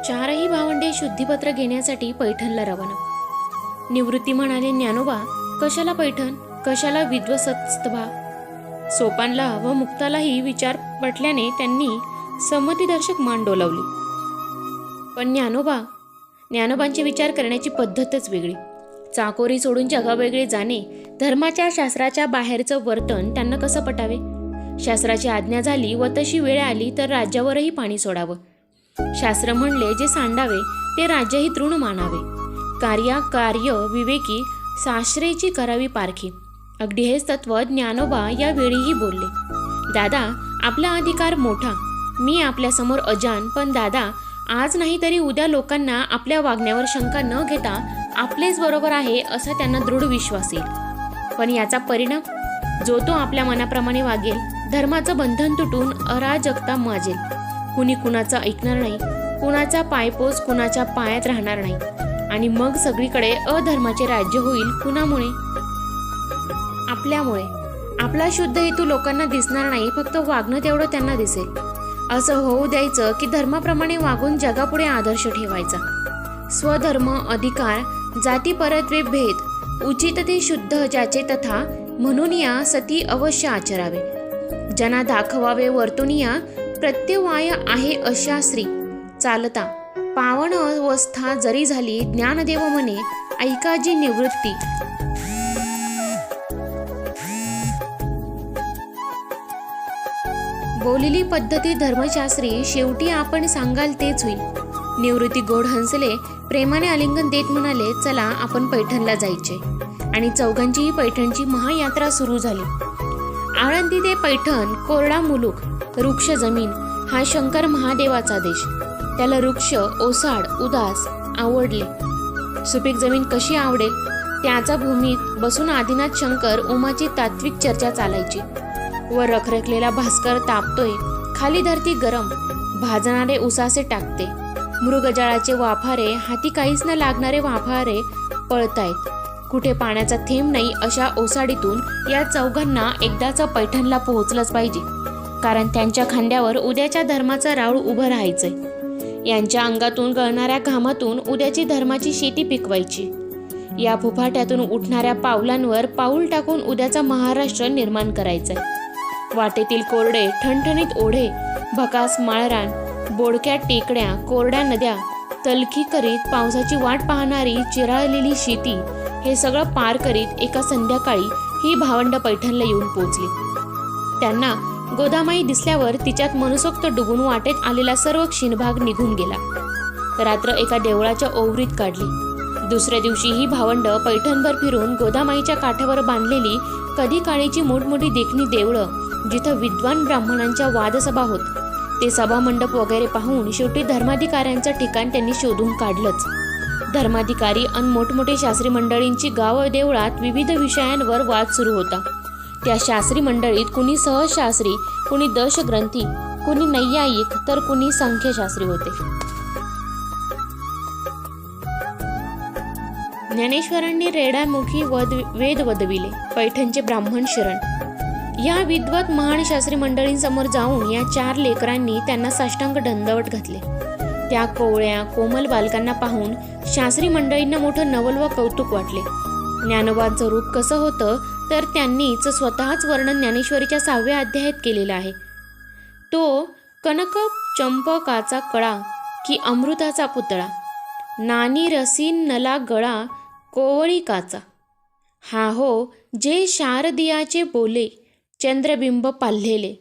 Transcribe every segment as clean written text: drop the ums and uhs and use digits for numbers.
चारही भावंडे शुद्धीपत्र घेण्यासाठी पैठणला रवाना. निवृत्ती म्हणाले, ज्ञानोबा, कशाला पैठण, कशाला विद्वसत्सभा. सोपानला व मुक्तालाही विचार पटल्याने त्यांनी संमतीदर्शक मान डोलावली. पण ज्ञानोबांचे विचार करण्याची पद्धतच वेगळी. चाकोरी सोडून जगावेगळे जाणे, धर्माच्या शास्त्राच्या बाहेरचं वर्तन त्यांना कसं पटावे. शास्त्राची आज्ञा झाली व तशी वेळ आली तर राज्यावरही पाणी सोडावं. शास्त्र म्हणले जे सांडावे ते राज्यही तृण मानावे. कार्य विवेकी, साश्रेची करावी पारखी. अगदी हेच तत्व ज्ञानोबा या वेळीही बोलले. दादा, आपला अधिकार मोठा, मी आपल्यासमोर अजान, पण दादा, आज नाही तरी उद्या लोकांना आपल्या वागण्यावर शंका न घेता आपलेच बरोबर आहे असा त्यांना दृढ विश्वास येईल. पण याचा परिणाम, जो तो आपल्या मनाप्रमाणे वागेल, धर्माचं बंधन तुटून अराजकता माजेल. कुणी कुणाचं ऐकणार नाही, कुणाचा पायपोस कुणाच्या पायात राहणार नाही, आणि मग सगळीकडे अधर्माचे राज्य होईल. कुणामुळे? आपल्यामुळे. आपला शुद्ध हेतू लोकांना दिसणार नाही, फक्त वागणं तेवढं त्यांना दिसेल. असं होऊ द्यायचं की धर्माप्रमाणे वागून जगापुढे आदर्श ठेवायचा. स्वधर्म, अधिकार, जाती परत्वे भेद, उचित ते शुद्ध ज्याचे तथा, म्हणून या सती अवश्य आचरावे. जना दाखवावे वर्तुनिया, प्रत्यवाय आहे अशा श्री. चालता पावन अवस्था जरी झाली, ज्ञानदेव म्हणे, ऐकाजी निवृत्ती. बोलिली पद्धती धर्मशास्त्री, शेवटी आपण सांगाल तेच होईल. निवृत्ती गोड हंसले, प्रेमाने आलिंगन देत म्हणाले, चला आपण पैठणला जायचे. आणि चौघांचीही पैठणची महायात्रा सुरू झाली. आळंदी ते पैठण कोरडा मुलूक, वृक्ष जमीन हा शंकर महादेवाचा देश. त्याला वृक्ष, ओसाड, उदास आवडले. सुपीक जमीन कशी आवडेल? त्याचा भूमीत बसून आदिनाथ शंकर उमाची तात्विक चर्चा चालायची. वर रखरखलेला भास्कर तापतोय, खाली धरती गरम, भाजणारे उसासे टाकते. मृगजळाचे वाफारे, हाती काहीच न लागणारे वाफारे पळतायत. कुठे पाण्याचा थेंब नाही अशा ओसाडीतून या चौघांना एकदाच पैठणला पोहोचलंच पाहिजे. कारण त्यांच्या खांद्यावर उद्याच्या धर्माचं राऊळ उभं राहायचंय. यांच्या अंगातून गळणाऱ्या घामातून उद्याची धर्माची शेती पिकवायची. या फुफाट्यातून उठणाऱ्या पावलांवर पाऊल टाकून उद्याचा महाराष्ट्र निर्माण करायचाय. वाटेतील कोरडे ठणठणीत ओढे, भकास माळरान, बोडक्या टेकड्या, कोरड्या नद्या, तलखी करीत पावसाची वाट पाहणारी चिराळलेली शेती, हे सगळं पार करीत एका संध्याकाळी ही भावंड पैठणला येऊन पोचली. त्यांना गोदामाई दिसल्यावर तिच्यात मनसोक्त डुबून वाटेत आलेला सर्व क्षीणभाग निघून गेला. रात्र एका देवळाच्या ओवरीत काढली. दुसऱ्या दिवशी ही भावंड पैठणभर फिरून गोदामाईच्या काठावर बांधलेली कधी काळीची मोठमोठी देखणी देवळं, जिथं विद्वान ब्राह्मणांच्या वादसभा होत, ते सभामंडप वगैरे पाहून शेवटी धर्माधिकाऱ्यांचं ठिकाण त्यांनी शोधून काढलंच. धर्माधिकारी आणि मोठमोठे शास्त्री मंडळींची गाव देवळात विविध विषयांवर वाद सुरू होता. त्या शास्त्री मंडळीत कुणी सहशास्त्री, कुणी दशग्रंथी, कुणी नैयायिक, तर कुणी संख्यशास्त्री होते. ज्ञानेश्वरांनी रेडामुखी वेद वदविले. पैठणचे ब्राह्मण शरण या विद्वत महान शास्त्री मंडळींसमोर जाऊन या चार लेकरांनी त्यांना साष्टांग दंडवत घातले. त्या कोवळ्या कोमल बालकांना पाहून शास्त्री मंडळींना मोठं नवल व कौतुक वाटले. ज्ञानोबांचं रूप कसं होतं तर त्यांनीच स्वतःच वर्णन ज्ञानेश्वरीच्या 6व्या अध्यायात केलेलं आहे. तो कनक चंपकाचा कळा की अमृताचा पुतळा, नानी रसीन नला गळा कोवळिकाचा. हा हो जे शारदियाचे बोले, चंद्रबिंब पाल्हेले,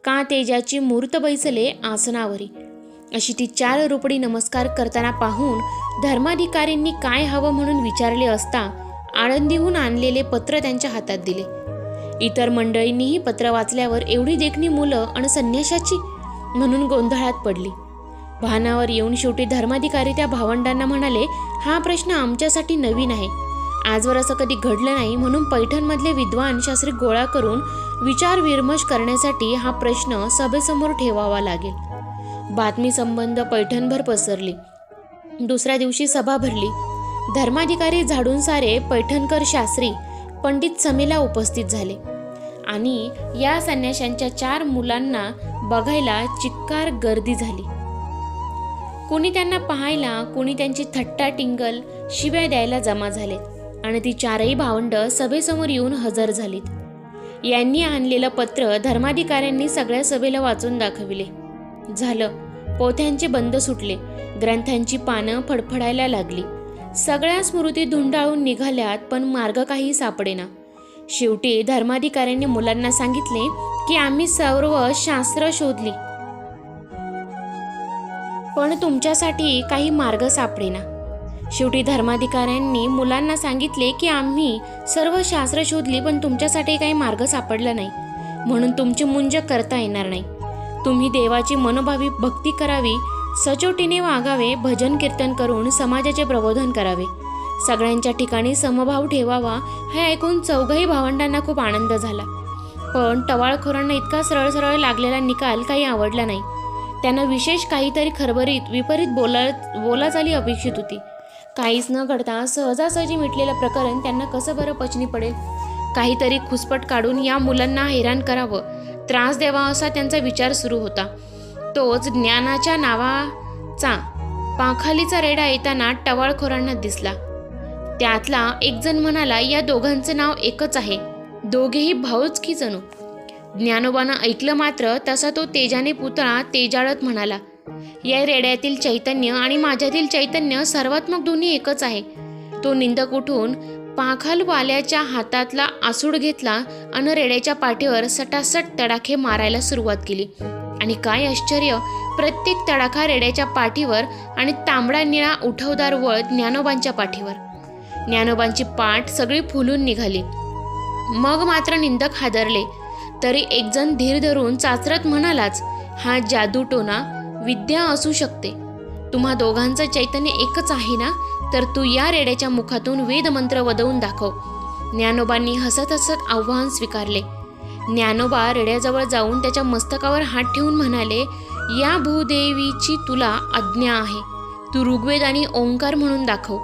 का तेजाची मूर्त बैसले आसनावरी. अशी ती 4 रुपडी नमस्कार करताना पाहून धर्माधिकाऱ्यांनी काय हवं म्हणून विचारले असता आळंदीहून आणलेले पत्र त्यांच्या हातात दिले. इतर मंडळींनीही पत्र वाचल्यावर एवढी देखणी मुलं आणि संन्याशाची म्हणून गोंधळात पडली. भानावर येऊन शेवटी धर्माधिकारी त्या भावंडांना म्हणाले, हा प्रश्न आमच्यासाठी नवीन आहे. आजवर असं कधी घडलं नाही, म्हणून पैठणमधले विद्वान शास्त्री गोळा करून विचार विमर्श करण्यासाठी हा प्रश्न सभेसमोर ठेवावा लागेल. बातमी संबंध पैठणभर पसरली. दुसऱ्या दिवशी सभा भरली. धर्माधिकारी झाडून सारे पैठणकर शास्त्री पंडित समेला उपस्थित झाले आणि या संन्याशांच्या 4 मुलांना बघायला चिक्कार गर्दी झाली. कुणी त्यांना पाहायला, कुणी त्यांची थट्टा टिंगल शिव्या द्यायला जमा झालेत आणि ती चारही भावंड सभेसमोर येऊन हजर झालीत. यांनी आणलेलं पत्र धर्माधिकाऱ्यांनी सगळ्या सभेला वाचून दाखविले. झालं, पोथ्यांचे बंद सुटले, ग्रंथांची पानं फडफडायला लागली. सगळ्या स्मृती धुंडाळून निघाल्यात, पण मार्ग काही सापडेना. शेवटी धर्माधिकाऱ्यांनी मुलांना सांगितले की आम्ही सर्व शास्त्र शोधली, पण तुमच्यासाठी काही मार्ग सापडेना. शेवटी धर्माधिकाऱ्यांनी मुलांना सांगितले की आम्ही सर्व शास्त्र शोधली, पण तुमच्यासाठी काही मार्ग सापडला नाही, म्हणून तुमची मुंज करता येणार नाही. तुम्ही देवाची मनोभावी भक्ती करावी, सचोटीने वागावे, भजन कीर्तन करून समाजाचे प्रबोधन करावे, सगळ्यांच्या ठिकाणी समभाव ठेवावा. हे ऐकून चौघही भावंडांना खूप आनंद झाला. पण टवाळखोरांना इतका सरळ सरळ लागलेला निकाल काही आवडला नाही. त्यांना विशेष काहीतरी खरबरीत विपरीत बोलाचाली अपेक्षित होती. काहीच न घडता सहजासहजी मिटलेलं प्रकरण त्यांना कसं बरं पचनी पडेल. काहीतरी खुसपट काढून या मुलांना हैराण करावं, त्रास द्यावा असा त्यांचा विचार सुरू होता. तोच ज्ञानाच्या नावाचा पाखालीचा रेडा येताना टवाळखोरांना दिसला. त्यातला एक जण म्हणाला, या दोघांचं नाव एकच आहे, दोघेही भाऊच की जणू. ज्ञानोबानं ऐकलं मात्र तसा तो तेजाने पुतळा तेजाळत म्हणाला, या रेड्यातील चैतन्य आणि माझ्यातील चैतन्य सर्वात्मक दोन्ही एकच आहे. तो निंदक उठून पाखालवाल्याच्या हातातला आसूड घेतला आणि रेड्याच्या पाठीवर सटासट तडाखे मारायला सुरुवात केली. आणि काय आश्चर्य, प्रत्येक तडाखा रेड्याच्या पाठीवर आणि तांबडा निळा उठवदार वळ ज्ञानोबांच्या पाठीवर. ज्ञानोबांची पाठ सगळी फुलून निघाली. मग मात्र निंदक हादरले. तरी एक जण धीर धरून चाचरत म्हणालाच, हा जादूटोना विद्या असू शकते. तुम्हा दोघांचं चैतन्य एकच आहे ना, तर तू या रेड्याच्या मुखातून वेदमंत्र वदवून दाखव. ज्ञानोबांनी हसत हसत आव्हान स्वीकारले. ज्ञानोबा रेड्याजवळ जाऊन त्याच्या मस्तकावर हात ठेवून म्हणाले, या भूदेवीची तुला आज्ञा आहे, तू ऋग्वेद आणि ओंकार म्हणून दाखव.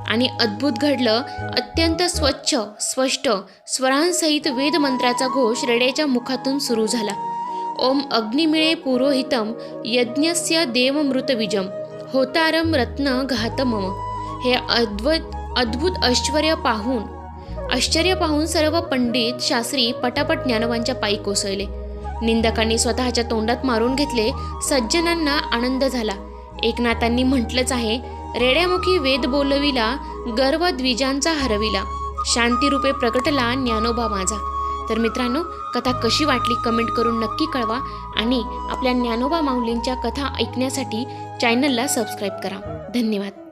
आणि अद्भुत घडलं. अत्यंत स्वच्छ स्पष्ट स्वरांसहित वेदमंत्राचा घोष रेड्याच्या मुखातून सुरू झाला. ओम अग्निमिळे पुरोहितम यज्ञस्य देवमृतबीजम होतारम रत्न घात मम. हे अद्भुत आश्चर्य पाहून सर्व पंडित शास्त्री पटापट ज्ञानोबांच्या पायी कोसळले. निंदकांनी स्वतःच्या तोंडात मारून घेतले. सज्जनांना आनंद झाला. एकनाथांनी म्हटलंच आहे, रेड्यामुखी वेद बोलविला, गर्व द्विजांचा हरविला, शांतिरूपे प्रकटला ज्ञानोबा माझा. तर मित्रांनो, कथा कशी वाटली कमेंट करून नक्की कळवा आणि आपल्या ज्ञानोबा माऊलींच्या कथा ऐकण्यासाठी चॅनलला सबस्क्राईब करा. धन्यवाद.